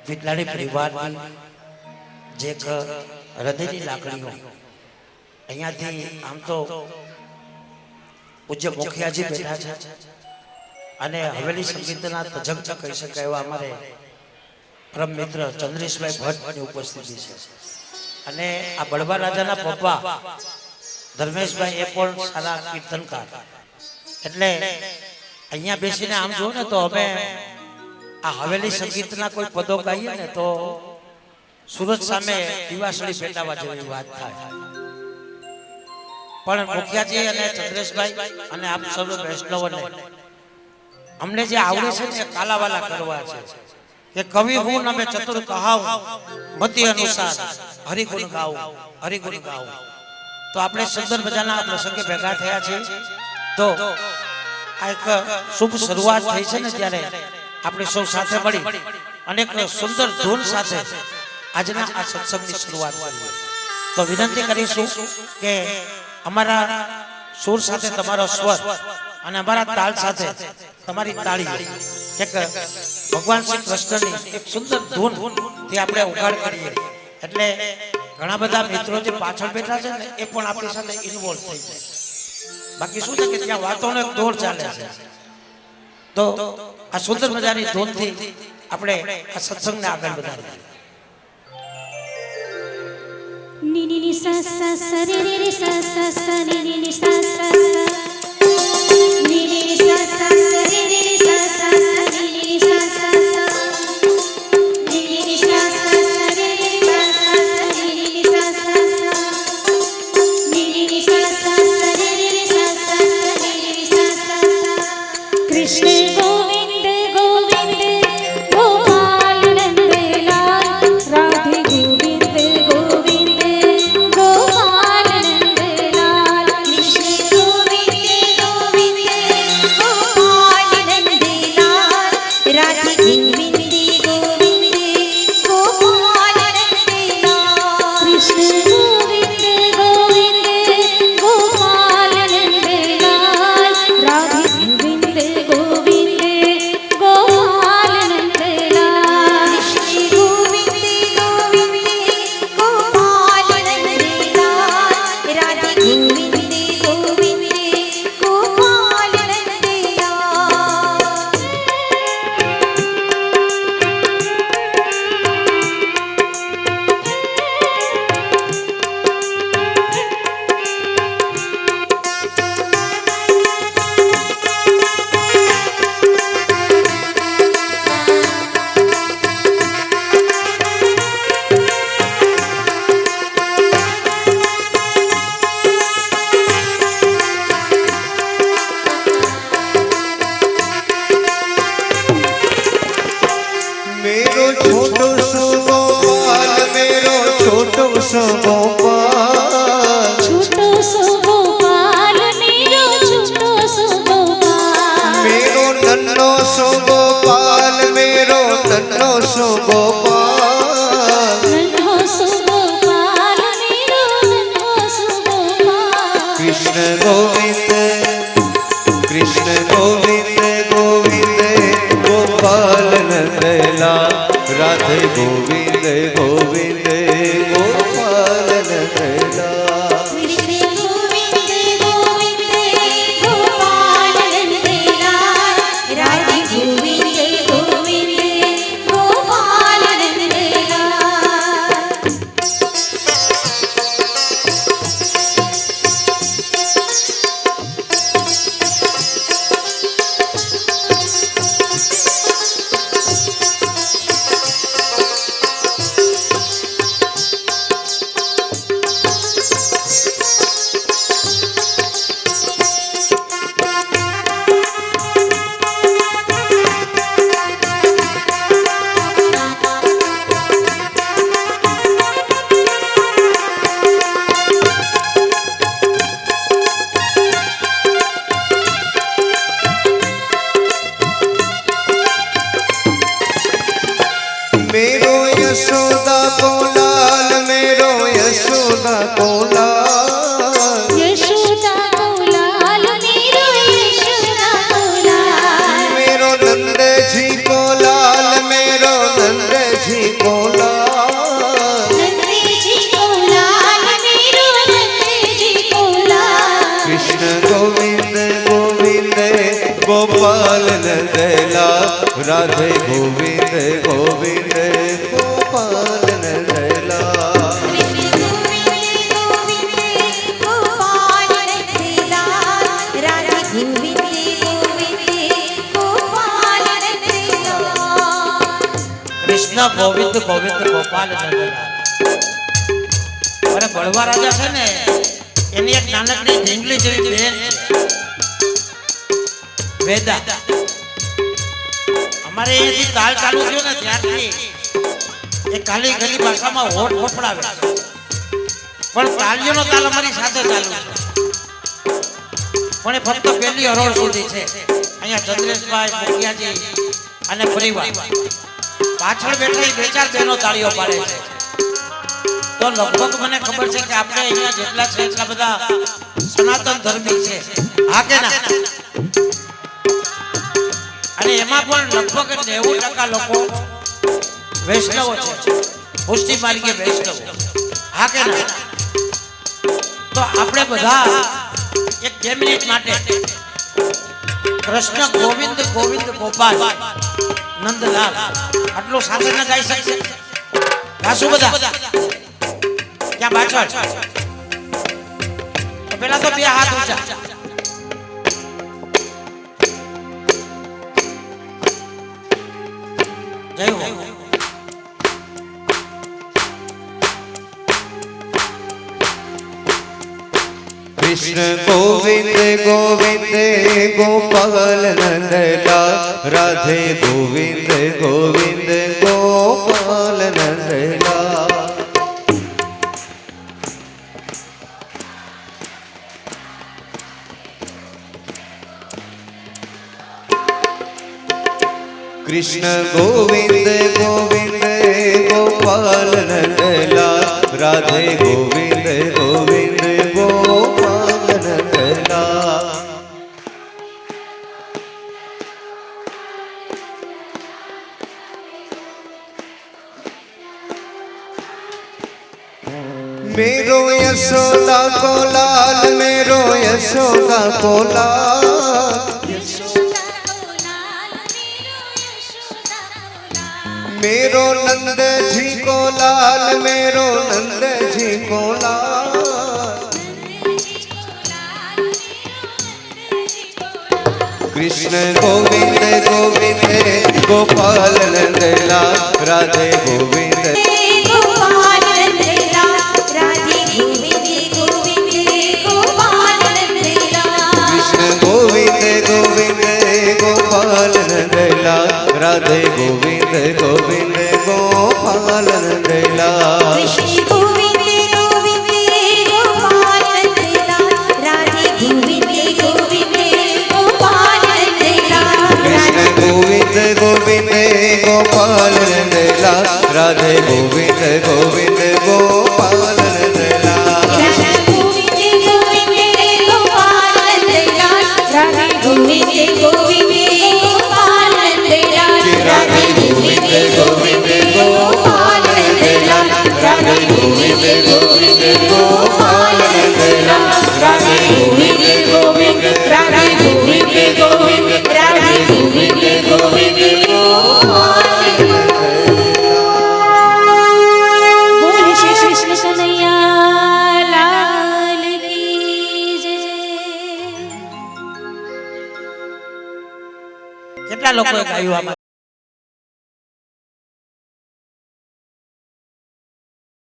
વિટલાણી પરિવારની જે હૃદયની લાગણીઓ અહીંયાથી આમ તો પૂજ્ય મુખિયાજી બેઠા છે અને હવેલી સંગીતના તજજ્ઞ કહી શકાય એવા અમારે પરમ મિત્ર ચંદ્રેશભાઈ ભટ્ટની ઉપસ્થિતિ છે અને આ બળવા રાજાના પપ્પા ધર્મેશભાઈ એ પણ સારા કીર્તનકાર એટલે અહીંયા બેસીને આમ જો ને તો અમે આ હવેલી સંગીતના કોઈ પદો ગાઈએ ને તો સુરત સામે દિવાસળી પેટાવા જેવી વાત થાય પણ મુખિયાજી અને ચંદ્રેશભાઈ અને આપ સૌ વૈષ્ણવોને અમને જે આવડે છે ને કાલાવાલા કરવા છે કે કવિ હું નમે ચતુર કહાઉં મતિ અનુસાર હરિગુણ ગાઉં હરિગુણ ગાઉં તો આપણે સુંદર મજાના પ્રસંગે ભેગા થયા છે તો આ એક શુભ શરૂઆત થઈ છે ને ત્યારે આપણે સૌ સાથે મળી અને એક સુંદર ધૂન સાથે આજના આ સત્સંગની શરૂઆત કરીએ તો વિનંતી કરીશું કે અમારા સુર સાથે તમારો સ્વર અને અમારા તાલ સાથે તમારી તાળી એક ભગવાન શ્રી કૃષ્ણની એક સુંદર ધૂન થી આપણે ઉગાડ કરીએ એટલે ઘણા બધા મિત્રો જે પાછળ બેઠા છે ને એ પણ આપણી સાથે ઇન્વોલ્વ થઈ જાય બાકી શું છે કે ત્યાં વાતોનો એક દોર ચાલે છે તો આ સુંદર મજાની ધૂનથી આપણે આ સત્સંગને આગળ વધારીએ ni ni ni sa sa sa re re re sa sa sa ni ni ni sa sa ni ni ni sa sa sa re re re sa sa sa ni ni ni sa sa ni ni ni sa sa sa re re re sa sa ni ni ni sa sa ni ni ni sa sa sa re re re sa sa ni ni ni sa sa Krishna Govind Govind Gopal Nandlal Radhe Govind Govind Gopal Nandlal Krishna Govind Govind Gopal Nandlal Radhe Govind Govind Gopal Nandlal Krishna Govind Govind Gopal Nandlal Radhe Govind Govind Gopal Nandlal Krishna Govind Govind Gopal Nandlal Radhe Govind Govind Gopal मेरो छोटो सो गोपाल मेरो छोटो सो गोपाल छोटो सो गोपाल मेरो छोटो सो गोपाल मेरो नन्नो सो गोपाल मेरो नन्नो सो गोपाल नन्हो सो गोपाल मेरो नन्हो सो गोपाल कृष्ण गोविंद गोविंद गोपाल नंदलाल राधे गोविंद गोविंद गोपाल नंदलाल कृष्ण गोविंद गोविंद गोपाल नंदलाल राधे गोविंद गोविंद गोपाल नंदलाल मेरो यशोदा को लाल मेरो यशोदा को लाल यशोदा को लाल मेरो यशोदा को लाल मेरो नंद जी को लाल मेरो नंद जी को लाल नंद जी को लाल मेरो नंद जी को लाल कृष्ण गोविंद गोविंद गोपाल नंदलाल राधे गोविंद गोविंद गोपाल नंदलाल कृष्ण गोविंद गोविंद गोपाल नंदलाल राधे गोविंद गोविंद गोपाल नंदलाल કૃષ્ણ ગોવિંદ ગોવિંદ ગોપાલ નંદલાલ. અરે બળવા રાજા છે ને એની એક નાનકડી ઢીંગલી જેવી બહેન છે વેદા. અમારે અહીંયાથી તાલ ચાલુ થયો ને ત્યારથી એ કાલી ગલી ભાષામાં હોઠ ફફડાવે પણ તાલીઓનો તાલ અમારી સાથે ચાલુ છે. પણ એ ફક્ત પહેલી હરોળ સુધી છે. અહીંયા ચંદ્રેશભાઈ મુખિયાજી અને પરિવાર પાછળ બેઠા બે ચાર બહેનો તાળીઓ પાડે છે. તો લગભગ મને ખબર છે કે આપણે અહીંયા જેટલા છે એટલા બધા સનાતન ધર્મી છે. હા કે ના? અને એમાં પણ લગભગ 90% લોકો વૈષ્ણવો છે, પુષ્ટિ માર્ગે વૈષ્ણવો. હા કે ના? તો આપણે બધા એક 2 મિનિટ માટે કૃષ્ણ ગોવિંદ ગોવિંદ ગોપાલ નંદલાલ આટલું સાથે ન ગાઈ શકશે? ગાશું બધા? ક્યાં પાછળ? તો પેલા તો 2 હાથ ઊંચા. જય હો. कृष्ण गोविंद गोविंद गोपाल नंदलाल राधे गोविंद गोविंद गोपाल नंदलाल कृष्ण गोविंद गोविंद गोपाल नंदलाल राधे गोविंद गोविंद गोपाल नंदलाल मेरो यशोदा को लाल मेरो यशोदा को लाल मेरो नंद जी को लाल मेरो नंद जी को लाल कृष्ण गोविंद गोविंद गोपाल नंदलाल राधे गोविंद गोपाल नंदलाल राधे गोविंद गोविंद गोपाल नंदलाल कृष्ण गोविंद गोविंद गोपाल नंदलाल राधे गोविंद गोविंद गोपाल नंदलाल कृष्ण गोविंद गोविंद गोपाल नंदलाल राधे गोविंद गोविंद गोपाल नंदलाल कृष्ण गोविंद गोविंद गोपाल नंदलाल राधे गोविंद गोविंद गोपाल नंदलाल कृष्ण गोविंद गोविंद गोपाल नंदलाल राधे गोविंद गोविंद गोपाल नंदलाल राधे गोविंद गोविंद गोपाल नंदलाल राधे गोविंद गोविंद गोपाल नंदलाल राधे गोविंद गोविंद राधे गोविंद गोविंद राधे गोविंद गोविंद गोपाल बोल श्री कृष्ण कन्हैया लाल की जय. કેટલા લોકોએ ગાયું આમાં?